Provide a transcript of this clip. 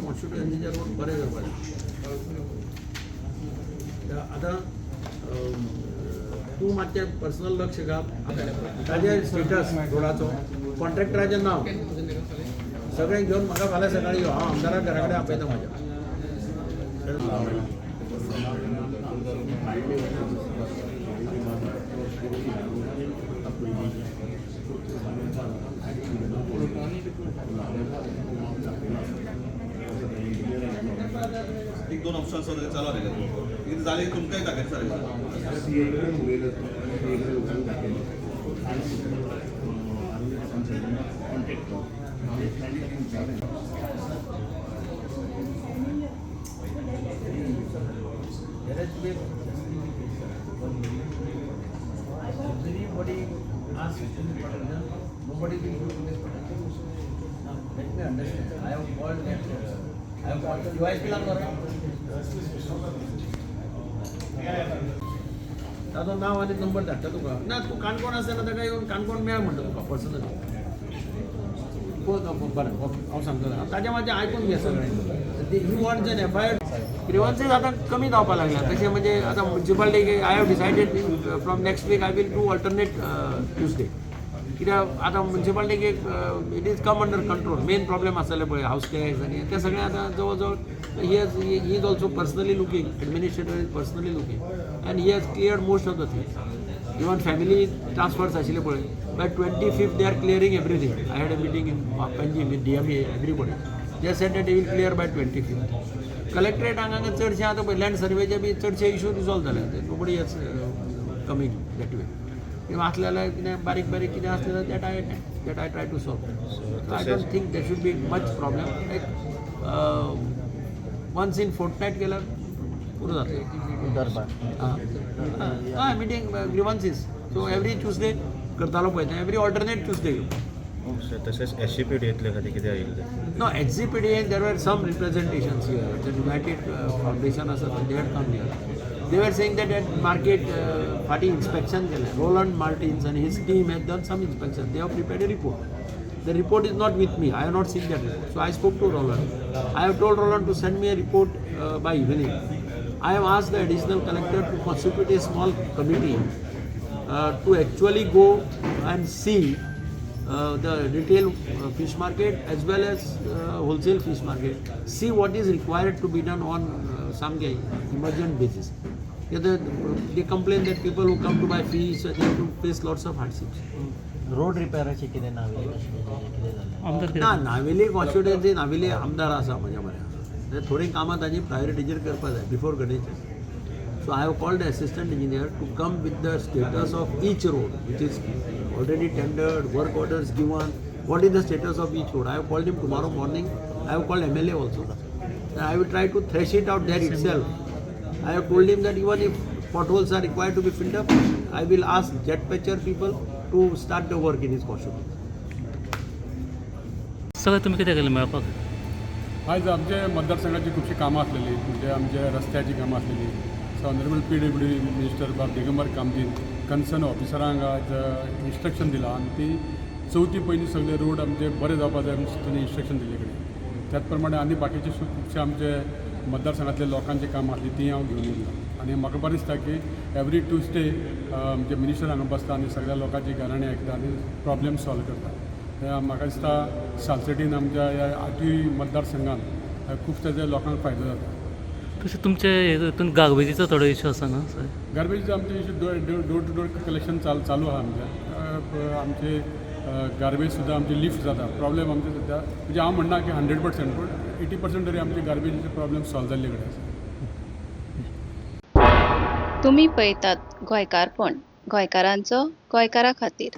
कॉन्स्टिट्युएन्सीचे road बरे जावपाक जाय आतां तूं मातशें पर्सनल लक्ष घाल ताजें स्टेटस रोडाचो कॉन्ट्रॅक्टराचें नांव सगळें घेवन म्हाका फाल्यां सकाळीं यो हांव आमदाराक घरा कडेन आपयता म्हाज्या एक दोन ऑप्शन चालू आहे किती झाले तुमकांय दाखयता sir Nobody will do this protection. Now, let me understand. I have called that. I have called the UIP number. ताजो नाव आनी नंबर धाडटा तुका ना तूं काणकोण आसतना ताका येवन काणकोण मेळ म्हणटा तुका पर्सनली बरें ओके हांव सांगता ताजें मातशें आयकून घे सगळें ही वॉन्ट्स एन एफआयआर ग्रीवन्सीस आतां कमी जावपाक लागल्या तशें म्हणजे आतां municipality I have decided from next week I will do alternate Tuesday कित्याक आतां म्युन्सिपालिटीक it is come under control main problem आसले पळय हावस टॅक्स आनी ते सगळें आतां जवळ जवळ he is also personally looking administrator is personally looking and he has cleared most of the things even family transfers आशिल्ले पळय by 25th they are clearing everything I had a meeting in Panaji with DMA everybody they said that they will clear by 25th collectorate हांगा चडशे आतां पळय land सर्वेचे बी चडशे issue resolve जाले nobody has coming that way किंवा आसले जाल्यार कितें बारीक बारीक कितें आसलें जाल्यार that I try to solve I don't think that should be much problem like once in fortnight केल्यार पुरो जातलें दरबार हय meeting grievances so every Tuesday करतालो पळय तें एवरी ऑल्टरनेट ट्युजडे तशेंच SCPDतले खातीर कितें आयिल्लें नो HCPD देर वर सम रिप्रेझेंटेशन्स हियर द युनायटेड फाउंडेशन आसा they had come here they were saying that at market party inspection Roland Martins and his team had done some inspection. They have prepared a report. The report is not with me. I have not seen that report. So I spoke to Roland. I have told Roland to send me a report by evening. I have asked the additional collector to constitute a small committee to actually go and see the retail fish market as well as wholesale fish market. See what is required to be done on some emergent basis. They complain that people who come to buy fish they have to face lots of hardships. Road रिपेराचे कितें नावेली ना Navelim constituency Navelim आमदार आसा म्हज्या बऱ्या थोडीं कामां ताजी प्रायोरिटीचेर करपा जाय before Ganesh so I have called the assistant engineer to come with the status of each road which is already tendered work orders given what is the status of each road I have called him tomorrow morning I have called MLA also I will try to thresh it out there itself. I have told him that even if potholes are required to be filled up, I will ask Jetpatcher people to start the work in his constituency. सगळें तुमी कितें केलें मेळपाक आयज आमचे मतदारसंघाची खुबशीं कामां आसलेली म्हणजे आमच्या रस्त्याची कामां आसलेली सो ऑनरेबल PWD मिनिस्टर बाब दिगंबर कामतीन कन्सर्न ऑफिसरांक आज इन्स्ट्रक्शन दिलां आनी ती चवथी पयलीं सगळे रोड आमचे बरे जावपा जाय म्हणून तांणी इन्स्ट्रक्शन दिले कडेन त्याच प्रमाणे आनी बाकीचे खुबशे आमचे मतदारसंघातले लोकांची कामां आसली ती हांव घेवन येयला आनी म्हाका बरें दिसता की एवरी ट्युजडे म्हणजे मिनिस्टर हांगा बसता आनी सगळ्या लोकांची गाराणी आयकता आनी प्रॉब्लेम सॉल्व करता म्हाका दिसता सालसेटीन आमच्या ह्या 8 मतदारसंघात खूब तेजे लोकांक फायदो जाता तशें तुमचे हितून गार्बेजीचो थोडो इशू आसा ना सर गार्बेजीचो आमचे issue door to door collection चालू आहा आमचे गार्बेज सुद्दां आमची लिफ्ट जाता प्रॉब्लेम आमचे सद्या म्हणजे हांव म्हणना की 100% पूण 80% तरी आमचे गार्बेजीचे प्रॉब्लेम सॉल्व जाल्ले कडेन आसा तुम्ही पळयतात गोंयकारपण गोंयकारांचो गोंयकारा खातीर